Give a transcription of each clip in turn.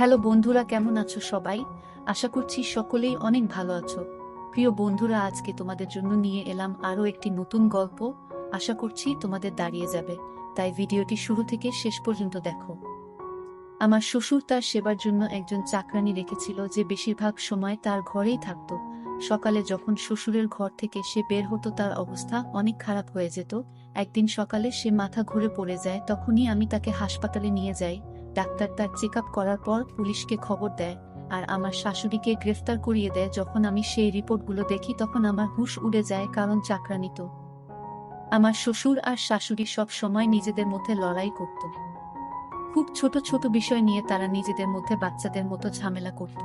Hello বন্ধুরা, কেমন আছো সবাই? আশা করছি সকলেই অনেক ভালো আছো। প্রিয় বন্ধুরা, আজকে তোমাদের জন্য নিয়ে এলাম আরও একটি নতুন গল্প। আশা করছি তোমাদের দাঁড়িয়ে যাবে, তাই ভিডিওটি শুরু থেকে শেষ পর্যন্ত দেখো। আমার শ্বশুর তার সেবার জন্য একজন চাকরানী রেখেছিল, যে বেশিরভাগ সময় তার ঘরেই থাকতো। সকালে যখন শ্বশুরের ঘর থেকে সে বের হতো, তার অবস্থা অনেক খারাপ হয়ে যেত। একদিন সকালে সে মাথা ঘুরে পড়ে যায়, তখনই আমি তাকে হাসপাতালে নিয়ে যাই। ডাক্তার তার চেক আপ করার পর পুলিশকে খবর দেয়, আর আমার শাশুড়িকে গ্রেফতার করিয়ে দেয়। যখন আমি সেই রিপোর্টগুলো দেখি, তখন আমার হুঁশ উড়ে যায়, কারণ চাকরানী তো। আমার শ্বশুর আর শাশুড়ি সব সময় নিজেদের মধ্যে লড়াই করত। খুব ছোট ছোট বিষয় নিয়ে তারা নিজেদের মধ্যে বাচ্চাদের মতো ঝামেলা করত।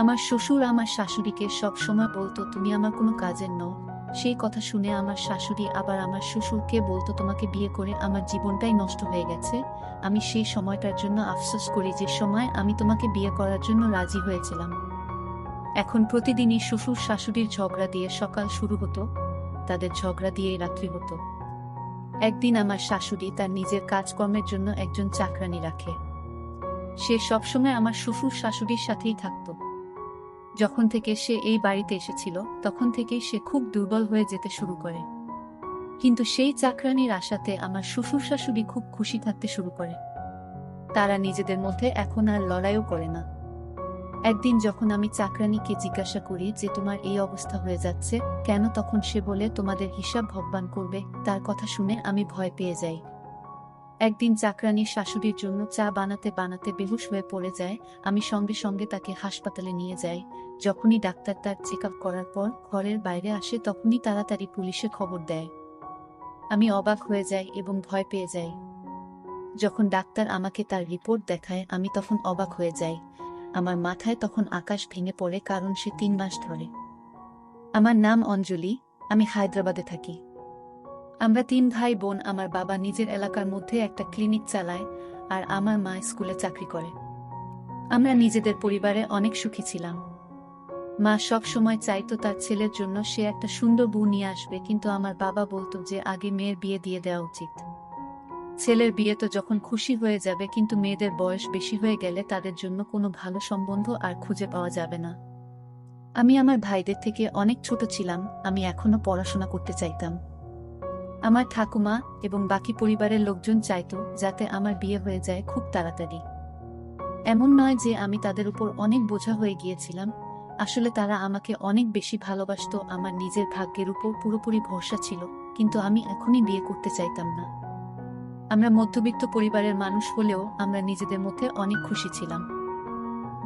আমার শ্বশুর আমার শাশুড়িকে সব সময় বলতো, তুমি আমার কোনো কাজের নও। সেই কথা শুনে আমার শাশুড়ি আবার আমার শ্বশুরকে বলতো, তোমাকে বিয়ে করে আমার জীবনটাই নষ্ট হয়ে গেছে। আমি সেই সময়টার জন্য আফসোস করি, যে সময় আমি তোমাকে বিয়ে করার জন্য রাজি হয়েছিলাম। এখন প্রতিদিনই শ্বশুর শাশুড়ির ঝগড়া দিয়ে সকাল শুরু হতো, তাদের ঝগড়া দিয়েই রাত্রি হতো। একদিন আমার শাশুড়ি তার নিজের কাজকর্মের জন্য একজন চাকরানী রাখে। সে সবসময় আমার শ্বশুর শাশুড়ির সাথেই থাকত। যখন থেকে সে এই বাড়িতে এসেছিল, তখন থেকেই সে খুব দুর্বল হয়ে যেতে শুরু করে। কিন্তু সেই চাকরানির আশাতে আমার শ্বশুর শাশুড়ি খুব খুশি থাকতে শুরু করে। তারা নিজেদের মধ্যে এখন আর লড়াইও করে না। একদিন যখন আমি চাকরানিকে জিজ্ঞাসা করি যে তোমার এই অবস্থা হয়ে যাচ্ছে কেন, তখন সে বলে, তোমাদের হিসাব ভগবান করবে। তার কথা শুনে আমি ভয় পেয়ে যাই। একদিন চাকরানির শাশুড়ির জন্য চা বানাতে বানাতে বেহুশ হয়ে পড়ে যায়। আমি সঙ্গে সঙ্গে তাকে হাসপাতালে নিয়ে যাই। যখনই ডাক্তার তার চেক আপ করার পর ঘরের বাইরে আসে, তখনই তাড়াতাড়ি পুলিশে খবর দেয়। আমি অবাক হয়ে যাই এবং ভয় পেয়ে যাই। যখন ডাক্তার আমাকে তার রিপোর্ট দেখায়, আমি তখন অবাক হয়ে যাই। আমার মাথায় তখন আকাশ ভেঙে পড়ে, কারণ সে 3 মাস ধরে। আমার নাম অঞ্জলি, আমি হায়দ্রাবাদে থাকি। আমরা 3 ভাই বোন। আমার বাবা নিজের এলাকার মধ্যে একটা ক্লিনিক চালায়, আর আমার মা স্কুলে চাকরি করে। আমরা নিজেদের পরিবারে অনেক সুখী ছিলাম। মা সব সময় চাইতো তার ছেলের জন্য সে একটা সুন্দর বউ নিয়ে আসবে, কিন্তু আমার বাবা বলতো যে আগে মেয়ের বিয়ে দিয়ে দেওয়া উচিত। ছেলের বিয়ে তো যখন খুশি হয়ে যাবে, কিন্তু মেয়েদের বয়স বেশি হয়ে গেলে তাদের জন্য কোনো ভালো সম্বন্ধ আর খুঁজে পাওয়া যাবে না। আমি আমার ভাইদের থেকে অনেক ছোট ছিলাম, আমি এখনো পড়াশোনা করতে চাইতাম। আমার ঠাকুমা এবং বাকি পরিবারের লোকজন চাইতো যাতে আমার বিয়ে হয়ে যায় খুব তাড়াতাড়ি। এমন নয় যে আমি তাদের উপর অনেক বোঝা হয়ে গিয়েছিলাম, আসলে তারা আমাকে অনেক বেশি ভালোবাসতো। আমার নিজের ভাগ্যের উপর পুরোপুরি ভরসা ছিল, কিন্তু আমি এখনই বিয়ে করতে চাইতাম না। আমরা মধ্যবিত্ত পরিবারের মানুষ হলেও আমরা নিজেদের মধ্যে অনেক খুশি ছিলাম।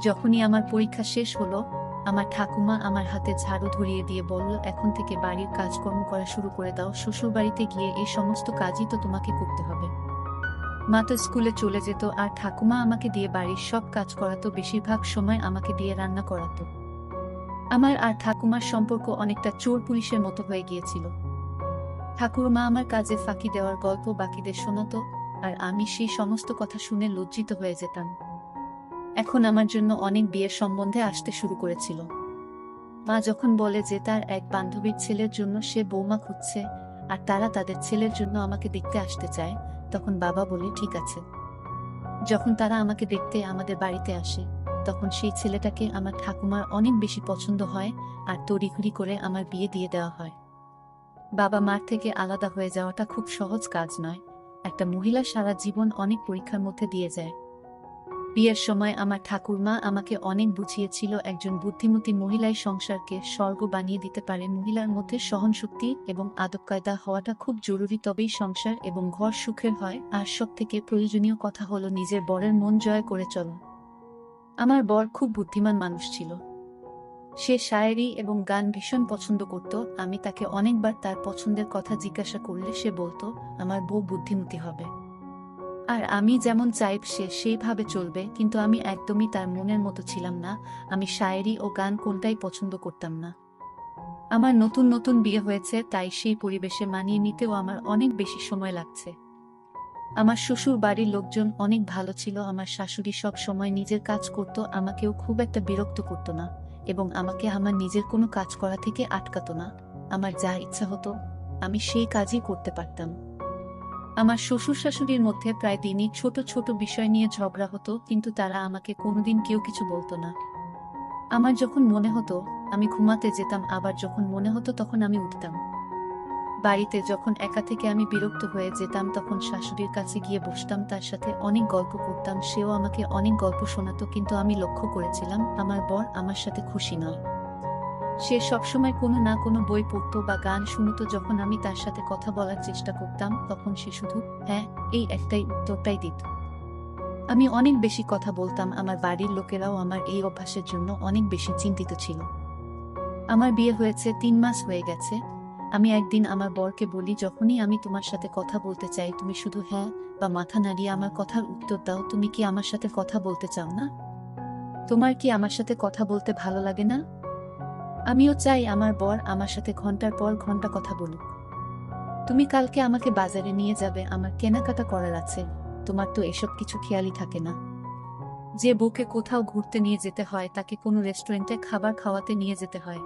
যখনই আমার পরীক্ষা শেষ হলো, আমার ঠাকুমা আমার হাতে ঝাড়ু ধরিয়ে দিয়ে বলল, এখন থেকে বাড়ির কাজকর্ম করা শুরু করে দাও। শ্বশুর বাড়িতে গিয়ে এই সমস্ত কাজই তো তোমাকে করতে হবে। মা তো স্কুলে চলে যেত, আর ঠাকুমা আমাকে দিয়ে বাড়ির সব কাজ করাতো, বেশিরভাগ সময় আমাকে দিয়ে রান্না করাতো। আমার আর ঠাকুমার সম্পর্ক অনেকটা চোর পুলিশের মতো হয়ে গিয়েছিল। ঠাকুরমা আমার কাজে ফাঁকি দেওয়ার গল্প বাকিদের শোনাতো, আর আমি সেই সমস্ত কথা শুনে লজ্জিত হয়ে যেতাম। এখন আমার জন্য অনেক বিয়ের সম্বন্ধে আসতে শুরু করেছিল। মা যখন বলে যে তার এক বান্ধবীর ছেলের জন্য সে বৌমা খুঁজছে, আর তারা তাদের ছেলের জন্য আমাকে দেখতে আসতে চায়, তখন বাবা বলে ঠিক আছে। যখন তারা আমাকে দেখতে আমাদের বাড়িতে আসে, তখন সেই ছেলেটাকে আমার ঠাকুমার অনেক বেশি পছন্দ হয়, আর তড়িঘড়ি করে আমার বিয়ে দিয়ে দেওয়া হয়। বাবা মার থেকে আলাদা হয়ে যাওয়াটা খুব সহজ কাজ নয়। একটা মহিলা সারা জীবন অনেক পরীক্ষার মধ্যে দিয়ে যায়। বিয়ের সময় আমার ঠাকুরমা আমাকে অনেক বুঝিয়েছিল, একজন বুদ্ধিমতী মহিলাই সংসারকে স্বর্গ বানিয়ে দিতে পারে। মহিলার মধ্যে সহনশক্তি এবং আদবকায়দা হওয়াটা খুব জরুরি, তবেই সংসার এবং ঘর সুখের হয়। আর সব থেকে প্রয়োজনীয় কথা হলো নিজের বরের মন জয় করে চলা। আমার বর খুব বুদ্ধিমান মানুষ ছিল। সে শায়েরি এবং গান ভীষণ পছন্দ করত। আমি তাকে অনেকবার তার পছন্দের কথা জিজ্ঞাসা করলে সে বলতো, আমার বউ বুদ্ধিমতী হবে, আর আমি যেমন চাই সে সেইভাবে চলবে। কিন্তু আমি একদমই তার মনের মতো ছিলাম না। আমি শায়েরি ও গান কোনটাই পছন্দ করতাম না। আমার নতুন নতুন বিয়ে হয়েছে, তাই সেই পরিবেশে মানিয়ে নিতেও আমার অনেক বেশি সময় লাগছে। আমার শ্বশুর বাড়ির লোকজন অনেক ভালো ছিল। আমার শাশুড়ি সব সময় নিজের কাজ করত, আমাকেও খুব একটা বিরক্ত করত না, এবং আমাকে আমার নিজের কোনো কাজ করা থেকে আটকাতো না। আমার যা ইচ্ছা হতো আমি সেই কাজই করতে পারতাম। আমার শ্বশুর শাশুড়ির মধ্যে প্রায় দিনই ছোট ছোট বিষয় নিয়ে ঝগড়া হতো, কিন্তু তারা আমাকে কোনোদিন কেউ কিছু বলতো না। আমার যখন মনে হতো আমি ঘুমাতে যেতাম, আবার যখন মনে হতো তখন আমি উঠতাম। বাড়িতে যখন একা থেকে আমি বিরক্ত হয়ে যেতাম তখন শাশুড়ির কাছে গিয়ে বসতাম, তার সাথে অনেক গল্প করতাম, সেও আমাকে অনেক গল্প শোনাতো। কিন্তু আমি লক্ষ্য করেছিলাম আমার বর আমার সাথে খুশি নয়। সে সবসময় কোনো না কোনো বই পড়তো বা গান শুনতো। যখন আমি তার সাথে কথা বলার চেষ্টা করতাম তখন সে শুধু হ্যাঁ এই একটাই উত্তরটাই দিত। আমি অনেক বেশি কথা বলতাম, আমার বাড়ির লোকেরাও আমার এই অভ্যাসের জন্য অনেক বেশি চিন্তিত ছিল। আমার বিয়ে হয়েছে 3 মাস হয়ে গেছে। আমি একদিন আমার বরকে বলি, যখনই আমি তোমার সাথে কথা বলতে চাই তুমি শুধু হ্যাঁ বা মাথা নাড়িয়ে আমার কথার উত্তর দাও। তুমি কি আমার সাথে কথা বলতে চাও না? তোমার কি আমার সাথে কথা বলতে ভালো লাগে না? আমিও চাই আমার বর আমার সাথে ঘন্টার পর ঘন্টা কথা বলুক। তুমি কালকে আমাকে বাজারে নিয়ে যাবে, আমার কেনাকাটা করার আছে। তোমার তো এসব কিছু খেয়ালই থাকে না। যে বউকে কোথাও ঘুরতে নিয়ে যেতে হয় তাকে কোনো রেস্টুরেন্টে খাবার খাওয়াতে নিয়ে যেতে হয়।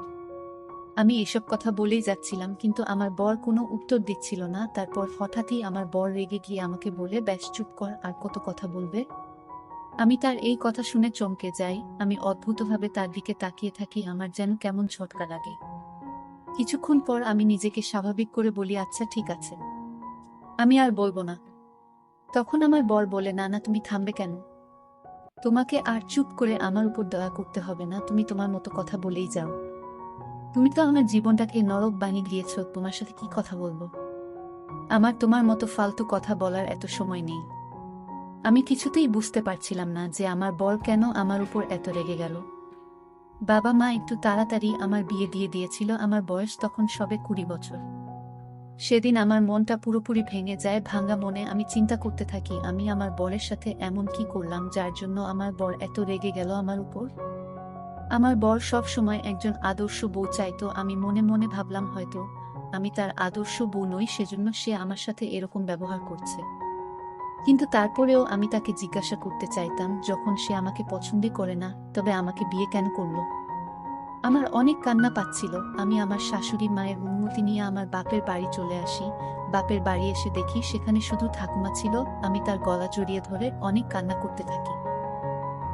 আমি এসব কথা বলেই যাচ্ছিলাম, কিন্তু আমার বর কোনো উত্তর দিচ্ছিল না। তারপর হঠাৎই আমার বর রেগে গিয়ে আমাকে বলে, ব্যাস চুপ কর, আর কত কথা বলবে? আমি তার এই কথা শুনে চমকে যাই। আমি অদ্ভুতভাবে তার দিকে তাকিয়ে থাকি, আমার যেন কেমন ঝটকা লাগে। কিছুক্ষণ পর আমি নিজেকে স্বাভাবিক করে বলি, আচ্ছা ঠিক আছে, আমি আর বলবো না। তখন আমার বর বলে, না না তুমি থামবে কেন? তোমাকে আর চুপ করে আমার উপর দয়া করতে হবে না, তুমি তোমার মতো কথা বলেই যাও। তুমি তো আমার জীবনটাকে নরক বানিয়ে দিয়েছ, তোমার সাথে কি কথা বলবো? আমার তোমার মতো ফালতু কথা বলার এত সময় নেই। আমি কিছুতেই বুঝতে পারছিলাম না যে আমার বর কেন আমার উপর এত রেগে গেল। বাবা মা একটু তাড়াতাড়ি আমার বিয়ে দিয়ে দিয়েছিল, আমার বয়স তখন সবে 20 বছর। সেদিন আমার মনটা পুরোপুরি ভেঙে যায়। ভাঙা মনে আমি চিন্তা করতে থাকি, আমি আমার বরের সাথে এমন কি করলাম যার জন্য আমার বর এত রেগে গেল আমার উপর। আমার বর সব সময় একজন আদর্শ বউ চাইতো। আমি মনে মনে ভাবলাম হয়তো আমি তার আদর্শ বউ নই, সেজন্য সে আমার সাথে এরকম ব্যবহার করছে। কিন্তু তারপরেও আমি তাকে জিজ্ঞাসা করতে চাইতাম, যখন সে আমাকে পছন্দই করে না তবে আমাকে বিয়ে কেন করলো? আমার অনেক কান্না পাচ্ছিল। আমি আমার শাশুড়ি মায়ের অনুমতি নিয়ে আমার বাপের বাড়ি চলে আসি। বাপের বাড়ি এসে দেখি সেখানে শুধু ঠাকুমা ছিল। আমি তার গলা জড়িয়ে ধরে অনেক কান্না করতে থাকি।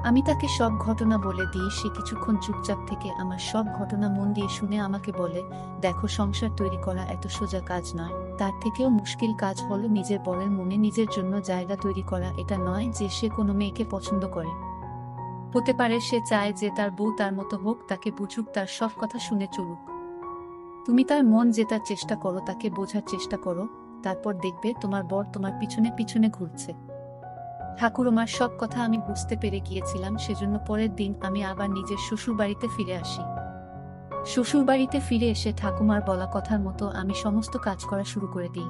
আমি তাকে সব ঘটনা বলে দিই। সে কিছুক্ষণ চুপচাপ থেকে আমার সব ঘটনা মন দিয়ে শুনে আমাকে বলে, দেখো, সংসার তৈরি করা এত সোজা কাজ নয়। তার থেকেও মুশকিল কাজ হলো নিজের বরের মনে নিজের জন্য জায়গা তৈরি করা। এটা নয় যে সে কোনো মেয়েকে পছন্দ করে। হতে পারে সে চায় যে তার বউ তার মতো হোক, তাকে বুঝুক, তার সব কথা শুনে চলুক। তুমি তার মন জেতার চেষ্টা করো, তাকে বোঝার চেষ্টা করো। তারপর দেখবে তোমার বর তোমার পিছনে পিছনে ঘুরছে। ঠাকুরমার সব কথা আমি বুঝতে পেরে গিয়েছিলাম, সেজন্য পরের দিন আমি আবার নিজের শ্বশুর বাড়িতে ফিরে আসি। শ্বশুর বাড়িতে ফিরে এসে ঠাকুমার বলা কথার মতো আমি সমস্ত কাজ করা শুরু করে দিই।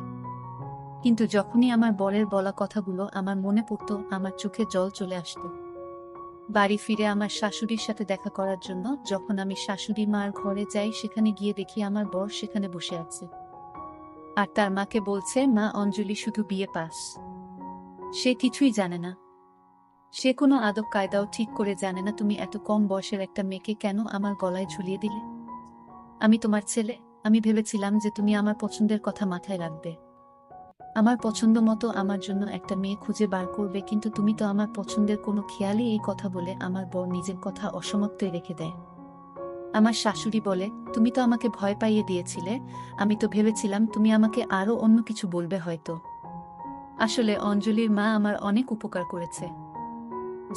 কিন্তু যখনই আমার বরের বলা কথাগুলো আমার মনে পড়তো, আমার চোখে জল চলে আসতো। বাড়ি ফিরে আমার শাশুড়ির সাথে দেখা করার জন্য যখন আমি শাশুড়ি মার ঘরে যাই, সেখানে গিয়ে দেখি আমার বর সেখানে বসে আছে আর তার মাকে বলছে, মা, অঞ্জলি শুধু বিয়ে পাস, সে কিছুই জানে না। সে কোনো আদব কায়দাও ঠিক করে জানে না। তুমি এত কম বয়সের একটা মেয়েকে কেন আমার গলায় ঝুলিয়ে দিলে? আমি তোমার ছেলে। আমি ভেবেছিলাম যে তুমি আমার পছন্দের কথা মাথায় রাখবে, আমার পছন্দ মতো আমার জন্য একটা মেয়ে খুঁজে বার করবে, কিন্তু তুমি তো আমার পছন্দের কোনো খেয়ালই। এই কথা বলে আমার বর নিজের কথা অসমাপ্তই রেখে দেয়। আমার শাশুড়ি বলে, তুমি তো আমাকে ভয় পাইয়ে দিয়েছিলে। আমি তো ভেবেছিলাম তুমি আমাকে আরো অন্য কিছু বলবে হয়তো। আসলে অঞ্জলির মা আমার অনেক উপকার করেছে,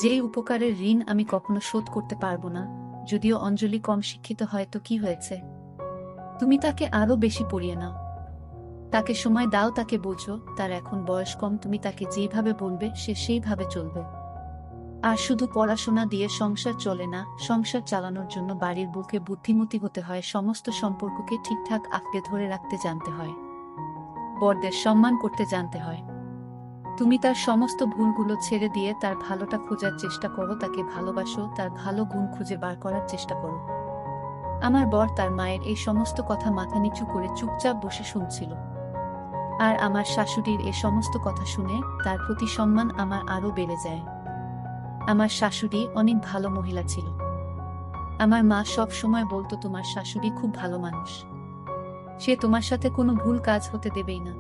যেই উপকারের ঋণ আমি কখনো শোধ করতে পারবো না। যদিও অঞ্জলি কম শিক্ষিত হয় তো কি হয়েছে, তুমি তাকে আরো বেশি পড়িয়ে নাও, তাকে সময় দাও, তাকে বোঝো। তার এখন বয়স কম, তুমি তাকে যেইভাবে বলবে সে সেইভাবে চলবে। আর শুধু পড়াশোনা দিয়ে সংসার চলে না, সংসার চালানোর জন্য বাড়ির বুকে বুদ্ধিমতী হতে হয়, সমস্ত সম্পর্ককে ঠিকঠাক আঁকড়ে ধরে রাখতে জানতে হয়, বড়দের সম্মান করতে জানতে হয়। তুমি তার সমস্ত ভুলগুলো ছেড়ে দিয়ে তার ভালোটা খোঁজার চেষ্টা করো, তাকে ভালোবাসো, তার ভালো গুণ খুঁজে বার করার চেষ্টা করো। আমার বর তার মায়ের এই সমস্ত কথা মাথা নিচু করে চুপচাপ বসে শুনছিল। আর আমার শাশুড়ির এ সমস্ত কথা শুনে তার প্রতি সম্মান আমার আরো বেড়ে যায়। আমার শাশুড়ি অনেক ভালো মহিলা ছিল। আমার মা সব সময় বলতো, তোমার শাশুড়ি খুব ভালো মানুষ, সে তোমার সাথে কোনো ভুল কাজ হতে দেবেই না।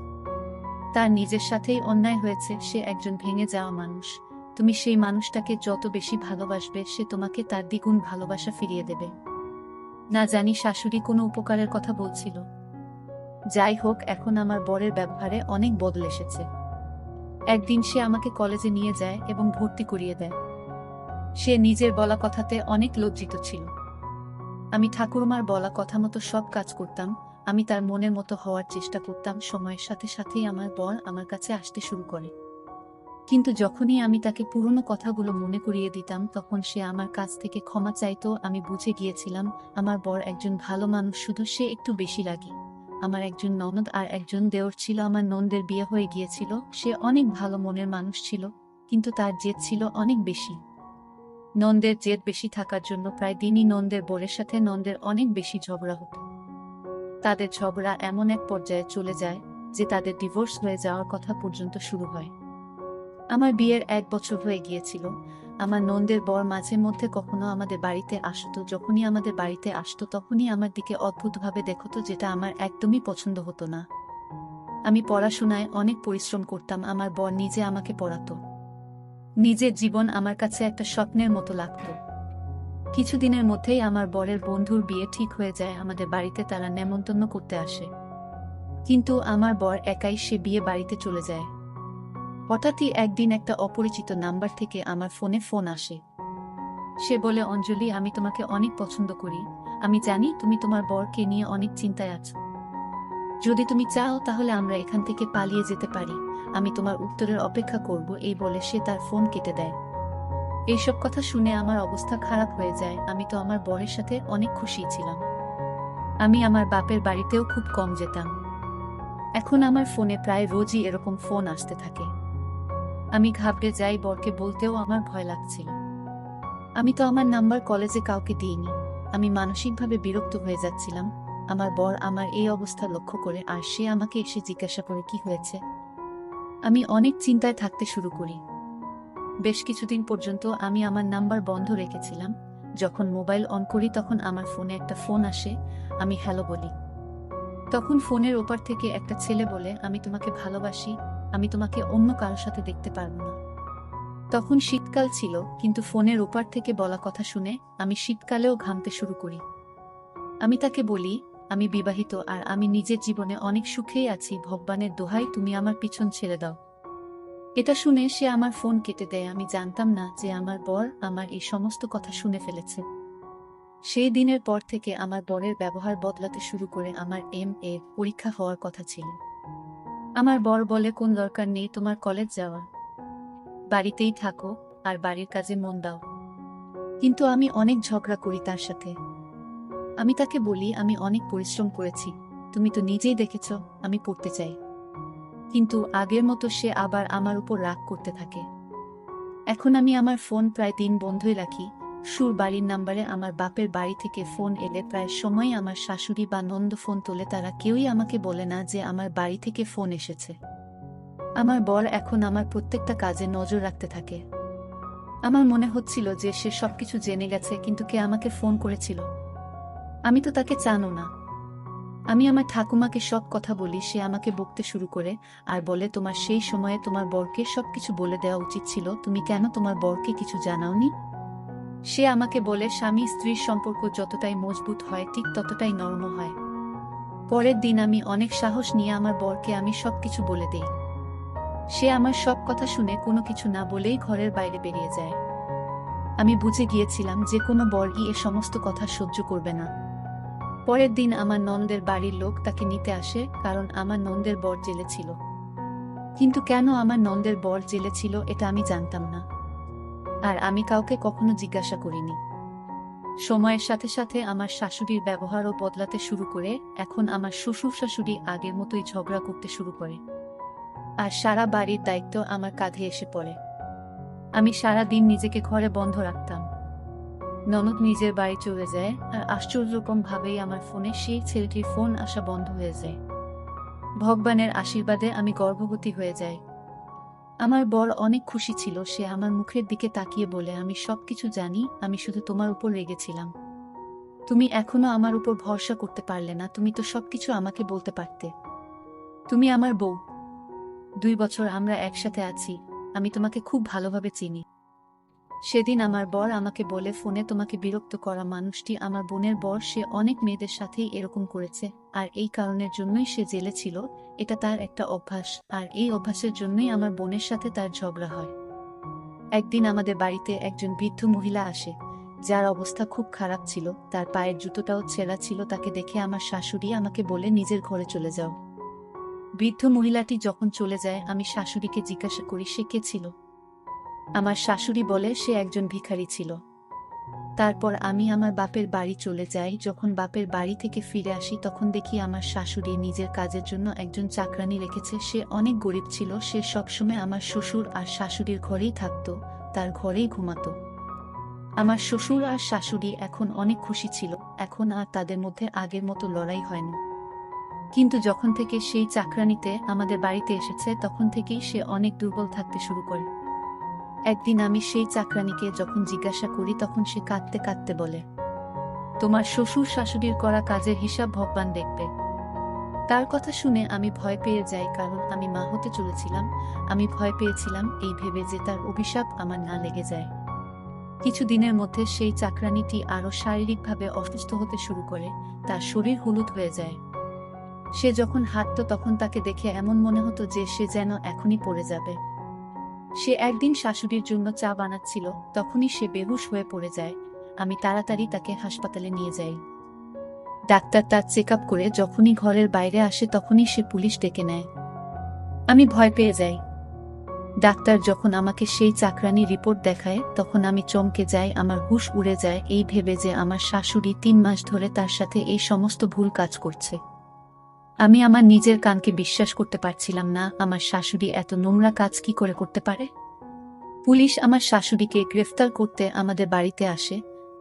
তার নিজের সাথেই অন্যায় হয়েছে, সে একজন ভেঙে যাওয়া মানুষ। তুমি সেই মানুষটাকে যত বেশি ভালোবাসবে সে তোমাকে তার দ্বিগুণ ভালোবাসা ফিরিয়ে দেবে। না জানি শাশুড়ি কোনো উপকারের কথা বলছিল। যাই হোক, এখন আমার বরের ব্যবহারে অনেক বদল এসেছে। একদিন সে আমাকে কলেজে নিয়ে যায় এবং ভর্তি করিয়ে দেয়। সে নিজের বলা কথাতে অনেক লজ্জিত ছিল। আমি ঠাকুরমার বলা কথা মতো সব কাজ করতাম, আমি তার মনের মতো হওয়ার চেষ্টা করতাম। সময়ের সাথে সাথেই আমার বর আমার কাছে আসতে শুরু করে। কিন্তু যখনই আমি তাকে পুরনো কথাগুলো মনে করিয়ে দিতাম তখন সে আমার কাছ থেকে ক্ষমা চাইতো। আমি বুঝে গিয়েছিলাম আমার বর একজন ভালো মানুষ, শুধু সে একটু বেশি রাগী। আমার একজন ননদ আর একজন দেওর ছিল। আমার ননদের বিয়ে হয়ে গিয়েছিল। সে অনেক ভালো মনের মানুষ ছিল, কিন্তু তার জেদ ছিল অনেক বেশি। ননদের জেদ বেশি থাকার জন্য প্রায় দিনই ননদের বরের সাথে ননদের অনেক বেশি ঝগড়া হতো। তাদের ঝগড়া এমন এক পর্যায়ে চলে যায় যে তাদের ডিভোর্স হয়ে যাওয়ার কথা পর্যন্ত শুরু হয়। আমার বিয়ের 1 বছর হয়ে গিয়েছিল। আমার ননদের বর মাঝে মধ্যে কখনো আমাদের বাড়িতে আসতো। যখনই আমাদের বাড়িতে আসতো তখনই আমার দিকে অদ্ভুতভাবে দেখতো, যেটা আমার একদমই পছন্দ হতো না। আমি পড়াশোনায় অনেক পরিশ্রম করতাম, আমার বর নিজে আমাকে পড়াতো। নিজের জীবন আমার কাছে একটা স্বপ্নের মতো লাগতো। কিছুদিনের মধ্যেই আমার বরের বন্ধুর বিয়ে ঠিক হয়ে যায়। আমাদের বাড়িতে তারা নেমন্তন্ন করতে আসে, কিন্তু আমার বর একাই সে বিয়ে বাড়িতে চলে যায়। হঠাৎই একদিন একটা অপরিচিত নাম্বার থেকে আমার ফোনে ফোন আসে। সে বলে, অঞ্জলি, আমি তোমাকে অনেক পছন্দ করি। আমি জানি তুমি তোমার বরকে নিয়ে অনেক চিন্তায় আছো। যদি তুমি চাও তাহলে আমরা এখান থেকে পালিয়ে যেতে পারি। আমি তোমার উত্তরের অপেক্ষা করব। এই বলে সে তার ফোন কেটে দেয়। এইসব কথা শুনে আমার অবস্থা খারাপ হয়ে যায়। আমি তো আমার বরের সাথে অনেক খুশি ছিলাম। আমি আমার বাপের বাড়িতেও খুব কম যেতাম। এখন আমার ফোনে প্রায় রোজই এরকম ফোন আসতে থাকে। আমি ঘাবড়ে যাই, বরকে বলতেও আমার ভয় লাগছিল। আমি তো আমার নাম্বার কলেজে কাউকে দিইনি। আমি মানসিকভাবে বিরক্ত হয়ে যাচ্ছিলাম। আমার বর আমার এই অবস্থা লক্ষ্য করে আর সে আমাকে এসে জিজ্ঞাসা করে কি হয়েছে। আমি অনেক চিন্তায় থাকতে শুরু করি। বেশ কিছুদিন পর্যন্ত আমি আমার নাম্বার বন্ধ রেখেছিলাম। যখন মোবাইল অন করি তখন আমার ফোনে একটা ফোন আসে। আমি হ্যালো বলি। তখন ফোনের ওপার থেকে একটা ছেলে বলে, আমি তোমাকে ভালোবাসি, আমি তোমাকে অন্য কারোর সাথে দেখতে পারবো না। তখন শীতকাল ছিল, কিন্তু ফোনের ওপার থেকে বলা কথা শুনে আমি শীতকালেও ঘামতে শুরু করি। আমি তাকে বলি, আমি বিবাহিত আর আমি নিজের জীবনে অনেক সুখেই আছি, ভগবানের দোহাই তুমি আমার পিছন ছেড়ে দাও। এটা শুনে সে আমার ফোন কেটে দেয়। আমি জানতাম না যে আমার বর আমার এই সমস্ত কথা শুনে ফেলেছে। সেই দিনের পর থেকে আমার বরের ব্যবহার বদলাতে শুরু করে। আমার MA পরীক্ষা হওয়ার কথা ছিল। আমার বর বলে, কোন দরকার নেই তোমার কলেজ যাওয়ার, বাড়িতেই থাকো আর বাড়ির কাজে মন দাও। কিন্তু আমি অনেক ঝগড়া করি তার সাথে। আমি তাকে বলি, আমি অনেক পরিশ্রম করেছি, তুমি তো নিজেই দেখেছ আমি পড়তে চাই। কিন্তু আগের মতো সে আবার আমার উপর রাগ করতে থাকে। এখন আমি আমার ফোন প্রায় দিন বন্ধই রাখি। সুর বাড়ির নাম্বারে আমার বাপের বাড়ি থেকে ফোন এলে প্রায় সময় আমার শাশুড়ি বা নন্দ ফোন তোলে। তারা কেউই আমাকে বলে না যে আমার বাড়ি থেকে ফোন এসেছে। আমার বর এখন আমার প্রত্যেকটা কাজে নজর রাখতে থাকে। আমার মনে হচ্ছিল যে সে সবকিছু জেনে গেছে, কিন্তু কে আমাকে ফোন করেছিল? আমি তো তাকে জানো না। আমি আমার ঠাকুমাকে সব কথা বলি। সে আমাকে বকতে শুরু করে আর বলে, তোমার সেই সময়ে তোমার বরকে সবকিছু বলে দেওয়া উচিত ছিল, তুমি কেন তোমার বরকে কিছু জানাওনি? সে আমাকে বলে, স্বামী স্ত্রীর সম্পর্ক যতটাই মজবুত হয় ঠিক ততটাই নরম হয়। পরের দিন আমি অনেক সাহস নিয়ে আমার বরকে আমি সবকিছু বলে দেই। সে আমার সব কথা শুনে কোনো কিছু না বলেই ঘরের বাইরে বেরিয়ে যায়। আমি বুঝে গিয়েছিলাম যে কোনো বরই এ সমস্ত কথা সহ্য করবে না। পরের দিন আমার ননদের বাড়ির লোক তাকে নিতে আসে, কারণ আমার ননদের বর জেলে ছিল। কিন্তু কেন আমার ননদের বর জেলে ছিল এটা আমি জানতাম না, আর আমি কাউকে কখনো জিজ্ঞাসা করিনি। সময়ের সাথে সাথে আমার শাশুড়ির ব্যবহারও বদলাতে শুরু করে। এখন আমার শ্বশুর শাশুড়ি আগের মতোই ঝগড়া করতে শুরু করে, আর সারা বাড়ির দায়িত্ব আমার কাঁধে এসে পড়ে। আমি সারা দিন নিজেকে ঘরে বন্ধ রাখতাম। ননদ নিজের বাড়ি চলে যায়, আর আশ্চর্যরকম ভাবেই আমার ফোনে সেই ছেলেটির ফোন আসা বন্ধ হয়ে যায়। ভগবানের আশীর্বাদে আমি গর্ভবতী হয়ে যাই। আমার বর অনেক খুশি ছিল। সে আমার মুখের দিকে তাকিয়ে বলে, আমি সবকিছু জানি, আমি শুধু তোমার উপর রেগেছিলাম। তুমি এখনো আমার উপর ভরসা করতে পারলে না, তুমি তো সবকিছু আমাকে বলতে পারতে। তুমি আমার বউ। 2 বছর আমরা একসাথে আছি, আমি তোমাকে খুব ভালোভাবে চিনি। সেদিন আমার বর আমাকে বলে ফোনে তোমাকে বিরক্ত করা মানুষটি আমার বোনের বর, সে অনেক মেয়েদের সাথেই এরকম করেছে, আর এই কারণের জন্যই সে জেলে ছিল। এটা তার একটা অভ্যাস, আর এই অভ্যাসের জন্যই আমার বোনের সাথে তার ঝগড়া হয়। একদিন আমাদের বাড়িতে একজন বৃদ্ধ মহিলা আসে, যার অবস্থা খুব খারাপ ছিল, তার পায়ের জুতোটাও ছেঁড়া ছিল। তাকে দেখে আমার শাশুড়ি আমাকে বলে নিজের ঘরে চলে যাও। বৃদ্ধ মহিলাটি যখন চলে যায়, আমি শাশুড়িকে জিজ্ঞাসা করি সে কে ছিল। আমার শাশুড়ি বলে সে একজন ভিখারি ছিল। তারপর আমি আমার বাপের বাড়ি চলে যাই। যখন বাপের বাড়ি থেকে ফিরে আসি তখন দেখি আমার শাশুড়ি নিজের কাজের জন্য একজন চাকরানি রেখেছে। সে অনেক গরিব ছিল, সে সবসময় আমার শ্বশুর আর শাশুড়ির ঘরেই থাকতো, তার ঘরেই ঘুমাতো। আমার শ্বশুর আর শাশুড়ি এখন অনেক খুশি ছিল, এখন আর তাদের মধ্যে আগের মতো লড়াই হয় না। কিন্তু যখন থেকে সেই চাকরানিতে আমাদের বাড়িতে এসেছে তখন থেকেই সে অনেক দুর্বল থাকতে শুরু করে। একদিন আমি সেই চাকরানিকে যখন জিজ্ঞাসা করি তখন সে কাঁদতে কাঁদতে বলে, তোমার শ্বশুর শাশুড়ির করা কাজের হিসাব ভগবান দেখবে। তার কথা শুনে আমি ভয় পেয়ে যাই, কারণ আমি মা হতে চলেছিলাম। আমি ভয় পেয়েছিলাম এই ভেবে যে তার অভিশাপ আমার না লেগে যায়। কিছুদিনের মধ্যে সেই চাকরানিটি আরও শারীরিকভাবে অসুস্থ হতে শুরু করে, তার শরীর হলুদ হয়ে যায়। সে যখন হাঁটত তখন তাকে দেখে এমন মনে হতো যে সে যেন এখনই পড়ে যাবে। সে একদিন শাশুড়ির জন্য চা বানাচ্ছিল, তখনই সে বেহুশ হয়ে পড়ে যায়। আমি তাড়াতাড়ি তাকে হাসপাতালে নিয়ে যাই। ডাক্তার তার চেক আপ করে যখনই ঘরের বাইরে আসে তখনই সে পুলিশ ডেকে নেয়। আমি ভয় পেয়ে যাই। ডাক্তার যখন আমাকে সেই চাকরানি রিপোর্ট দেখায় তখন আমি চমকে যাই, আমার হুঁশ উড়ে যায় এই ভেবে যে আমার শাশুড়ি 3 মাস ধরে তার সাথে এই সমস্ত ভুল কাজ করছে। আমি আমার নিজের কানকে বিশ্বাস করতে পারছিলাম না, আমার শাশুড়ি এত নোংরা কাজ কি করে করতে পারে। পুলিশ আমার শাশুড়িকে গ্রেফতার করতে আমাদের বাড়িতে আসে।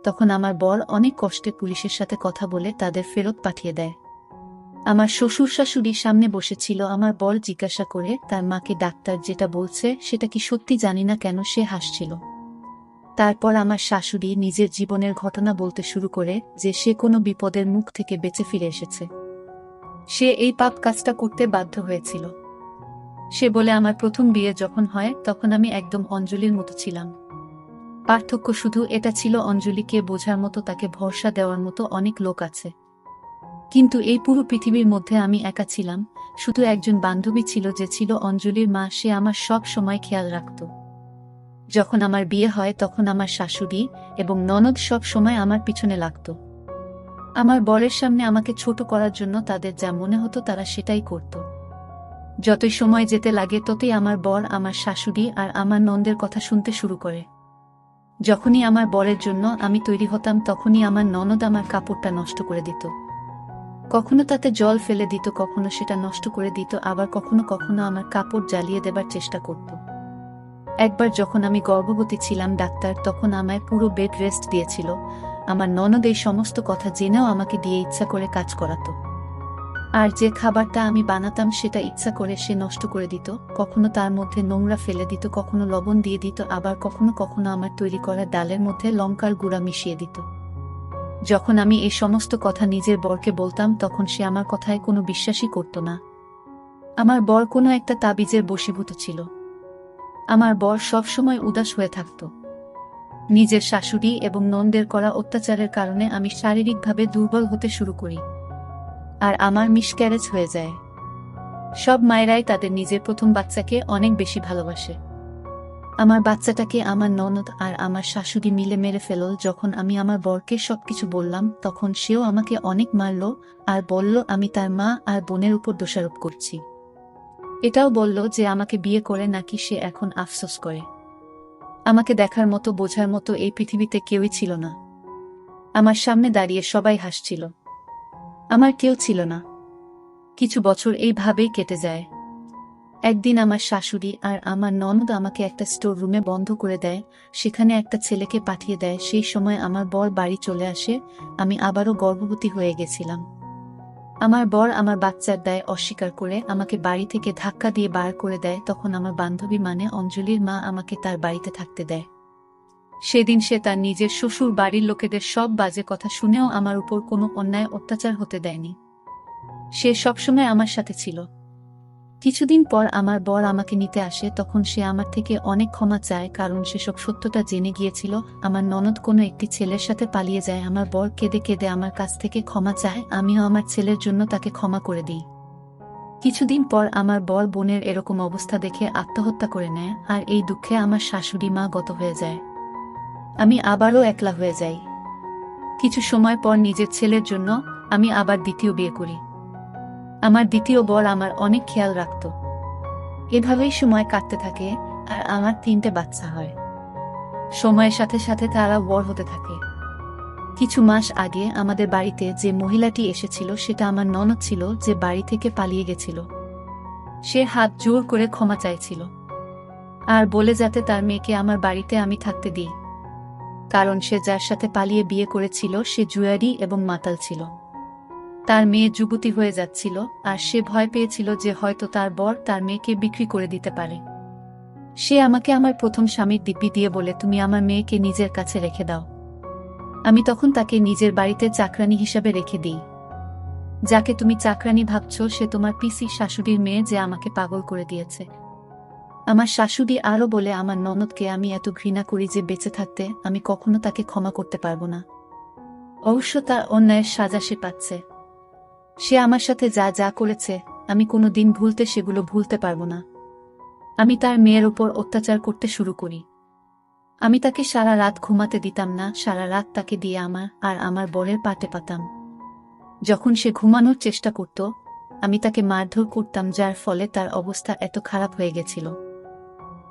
তখন আমার বর অনেক কষ্টে পুলিশের সাথে কথা বলে তাদের ফেরত পাঠিয়ে দেয়। আমার শ্বশুর শাশুড়ি সামনে বসেছিল। আমার বর জিজ্ঞাসা করে তার মাকে ডাক্তার যেটা বলছে সেটা কি সত্যি, জানি না কেন সে হাসছিল। তারপর আমার শাশুড়ি নিজের জীবনের ঘটনা বলতে শুরু করে যে সে কোনো বিপদের মুখ থেকে বেঁচে ফিরে এসেছে। সে এই পাপ কাজটা করতে বাধ্য হয়েছিল। সে বলে আমার প্রথম বিয়ে যখন হয় তখন আমি একদম অঞ্জলির মতো ছিলাম। পার্থক্য শুধু এটা ছিল, অঞ্জলিকে বোঝার মতো, তাকে ভরসা দেওয়ার মতো অনেক লোক আছে, কিন্তু এই পুরো পৃথিবীর মধ্যে আমি একা ছিলাম। শুধু একজন বান্ধবী ছিল যে ছিল অঞ্জলির মা, সে আমার সব সময় খেয়াল রাখত। যখন আমার বিয়ে হয় তখন আমার শাশুড়ি এবং ননদ সব সময় আমার পিছনে লাগত। আমার বরের সামনে আমাকে ছোট করার জন্য তাদের যা মনে হতো তারা সেটাই করত। যতই সময় যেতে লাগে ততই আমার বর আমার শাশুড়ি আর আমার ননদের কথা শুনতে শুরু করে। যখনই আমার বরের জন্য আমি তৈরি হতাম তখনই আমার ননদ আমার কাপড়টা নষ্ট করে দিত। কখনো তাতে জল ফেলে দিত, কখনো সেটা নষ্ট করে দিত, আবার কখনো কখনো আমার কাপড় জ্বালিয়ে দেবার চেষ্টা করত। একবার যখন আমি গর্ভবতী ছিলাম, ডাক্তার তখন আমায় পুরো বেড রেস্ট দিয়েছিল। আমার ননদ এই সমস্ত কথা জেনেও আমাকে দিয়ে ইচ্ছা করে কাজ করাতো। আর যে খাবারটা আমি বানাতাম সেটা ইচ্ছা করে সে নষ্ট করে দিত। কখনো তার মধ্যে নোংরা ফেলে দিত, কখনো লবণ দিয়ে দিত, আবার কখনো কখনো আমার তৈরি করা ডালের মধ্যে লঙ্কার গুঁড়া মিশিয়ে দিত। যখন আমি এই সমস্ত কথা নিজের বরকে বলতাম তখন সে আমার কথায় কোনো বিশ্বাসই করত না। আমার বর কোনো একটা তাবিজের বশীভূত ছিল। আমার বর সবসময় উদাস হয়ে থাকত। নিজের শাশুড়ি এবং ননদের করা অত্যাচারের কারণে আমি শারীরিকভাবে দুর্বল হতে শুরু করি, আর আমার মিসক্যারেজ হয়ে যায়। সব মায়েরাই তাদের নিজের প্রথম বাচ্চাকে অনেক বেশি ভালোবাসে। আমার বাচ্চাটাকে আমার ননদ আর আমার শাশুড়ি মিলে মেরে ফেলল। যখন আমি আমার বরকে সবকিছু বললাম তখন সেও আমাকে অনেক মারল আর বলল আমি তার মা আর বোনের উপর দোষারোপ করছি। এটাও বলল যে আমাকে বিয়ে করে নাকি সে এখন আফসোস করে। আমাকে দেখার মতো, বোঝার মতো এই পৃথিবীতে কেউই ছিল না। আমার সামনে দাঁড়িয়ে সবাই হাসছিল, আমার কেউ ছিল না। কিছু বছর এইভাবেই কেটে যায়। একদিন আমার শাশুড়ি আর আমার ননদ আমাকে একটা স্টোর রুমে বন্ধ করে দেয়, সেখানে একটা ছেলেকে পাঠিয়ে দেয়। সেই সময় আমার বর বাড়ি চলে আসে। আমি আবারও গর্ভবতী হয়ে গেছিলাম। আমার বর আমার বাচ্চার দায় অস্বীকার করে আমাকে বাড়ি থেকে ধাক্কা দিয়ে বার করে দেয়। তখন আমার বান্ধবী মানে অঞ্জলির মা আমাকে তার বাড়িতে থাকতে দেয়। সেদিন সে তার নিজের শ্বশুর বাড়ির লোকেদের সব বাজে কথা শুনেও আমার উপর কোনো অন্যায় অত্যাচার হতে দেয়নি। সে সবসময় আমার সাথে ছিল। কিছুদিন পর আমার বর আমাকে নিতে আসে, তখন সে আমার থেকে অনেক ক্ষমা চায়, কারণ সে সব সত্যটা জেনে গিয়েছিল। আমার ননদ কোনো একটি ছেলের সাথে পালিয়ে যায়। আমার বর কেঁদে কেঁদে আমার কাছ থেকে ক্ষমা চায়, আমিও আমার ছেলের জন্য তাকে ক্ষমা করে দিই। কিছুদিন পর আমার বর বোনের এরকম অবস্থা দেখে আত্মহত্যা করে নেয়, আর এই দুঃখে আমার শাশুড়ি মা গত হয়ে যায়। আমি আবারও একলা হয়ে যাই। কিছু সময় পর নিজের ছেলের জন্য আমি আবার দ্বিতীয় বিয়ে করি। আমার দ্বিতীয় বর আমার অনেক খেয়াল রাখত। এভাবেই সময় কাটতে থাকে, আর আমার 3টে বাচ্চা হয়। সময়ের সাথে সাথে তারা বড় হতে থাকে। কিছু মাস আগে আমাদের বাড়িতে যে মহিলাটি এসেছিল সেটা আমার ননদ ছিল, যে বাড়ি থেকে পালিয়ে গেছিল। সে হাত জোর করে ক্ষমা চাইছিল, আর বলে যাতে তার মেয়েকে আমার বাড়িতে আমি থাকতে দিই, কারণ সে যার সাথে পালিয়ে বিয়ে করেছিল সে জুয়ারি এবং মাতাল ছিল। তার মেয়ে যুবতী হয়ে যাচ্ছিল, আর সে ভয় পেয়েছিল যে হয়তো তার বর তার মেয়েকে বিক্রি করে দিতে পারে। সে আমাকে আমার প্রথম স্বামীর দিব্যি দিয়ে বলে, তুমি আমার মেয়েকে নিজের কাছে রেখে দাও। আমি তখন তাকে নিজের বাড়িতে চাকরানি হিসাবে রেখে দিই। যাকে তুমি চাকরানি ভাবছ সে তোমার পিসি শাশুড়ির মেয়ে, যে আমাকে পাগল করে দিয়েছে। আমার শাশুড়ি আরও বলে, আমার ননদকে আমি এত ঘৃণা করি যে বেঁচে থাকতে আমি কখনো তাকে ক্ষমা করতে পারবো না। অবশ্য তার অন্যায়ের সাজা সে পাচ্ছে। সে আমার সাথে যা যা করেছে আমি কোনো দিন সেগুলো ভুলতে পারবো না। আমি তার মেয়ের ওপর অত্যাচার করতে শুরু করি। আমি তাকে সারা রাত ঘুমাতে দিতাম না, সারা রাত তাকে দিয়ে আমার আর আমার বরের পাটে পাতাম। যখন সে ঘুমানোর চেষ্টা করত আমি তাকে মারধর করতাম, যার ফলে তার অবস্থা এত খারাপ হয়ে গেছিল।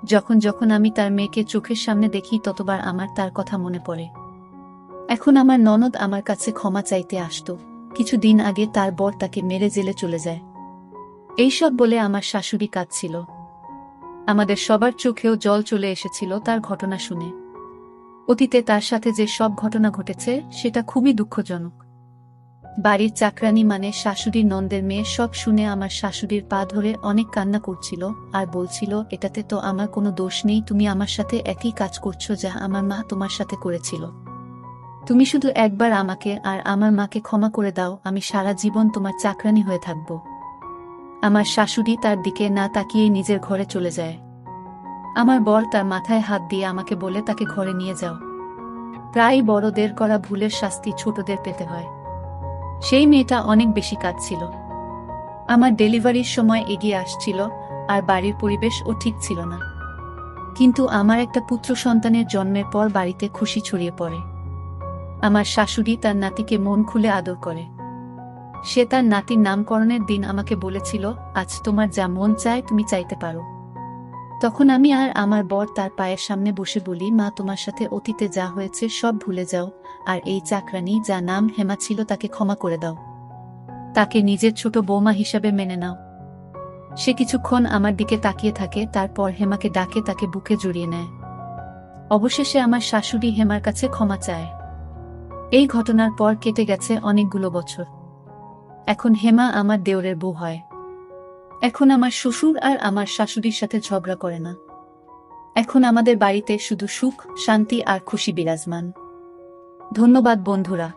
যখন যখন আমি তার মেয়েকে চোখের সামনে দেখি ততবার আমার তার কথা মনে পড়ে। এখন আমার ননদ আমার কাছে ক্ষমা চাইতে আসতো। কিছুদিন আগে তার বর তাকে মেরে জেলে চলে যায়। এইসব বলে আমার শাশুড়ি কাঁদছিল। আমাদের সবার চোখেও জল চলে এসেছিল তার ঘটনা শুনে। অতীতে তার সাথে যে সব ঘটনা ঘটেছে সেটা খুবই দুঃখজনক। বাড়ির চাকরানি মানে শাশুড়ির নন্দের মেয়ে সব শুনে আমার শাশুড়ির পা ধরে অনেক কান্না করছিল, আর বলছিল, এটাতে তো আমার কোনো দোষ নেই, তুমি আমার সাথে একই কাজ করছো যা আমার মা তোমার সাথে করেছিল। তুমি শুধু একবার আমাকে আর আমার মাকে ক্ষমা করে দাও, আমি সারা জীবন তোমার চাকরানি হয়ে থাকব। আমার শাশুড়ি তার দিকে না তাকিয়ে নিজের ঘরে চলে যায়। আমার বর তার মাথায় হাত দিয়ে আমাকে বলে তাকে ঘরে নিয়ে যাও। প্রায় বড়দের করা ভুলের শাস্তি ছোটদের পেতে হয়। সেই মেয়েটা অনেক বেশি কাঁদছিল। আমার ডেলিভারির সময় এগিয়ে আসছিল, আর বাড়ির পরিবেশও ঠিক ছিল না। কিন্তু আমার একটা পুত্র সন্তানের জন্মের পর বাড়িতে খুশি ছড়িয়ে পড়ে। আমার শাশুড়ি তার নাতিকে মন খুলে আদর করে। সে তার নাতির নামকরণের দিন আমাকে বলেছিল, আজ তোমার যা মন চায় তুমি চাইতে পারো। তখন আমি আর আমার বর তার পায়ের সামনে বসে বলি, মা তোমার সাথে অতীতে যা হয়েছে সব ভুলে যাও, আর এই চাকরানি যা নাম হেমা ছিল তাকে ক্ষমা করে দাও। তাকে নিজের ছোট বৌমা হিসাবে মেনে নাও। সে কিছুক্ষণ আমার দিকে তাকিয়ে থাকে, তারপর হেমাকে ডাকে তাকে বুকে জড়িয়ে নেয়। অবশেষে আমার শাশুড়ি হেমার কাছে ক্ষমা চায়। এই ঘটনার পর কেটে গেছে অনেকগুলো বছর। এখন হেমা আমার দেওরের বউ হয়। এখন আমার শ্বশুর আর আমার শাশুড়ির সাথে ঝগড়া করে না। এখন আমাদের বাড়িতে শুধু সুখ, শান্তি আর খুশি বিরাজমান। ধন্যবাদ বন্ধুরা।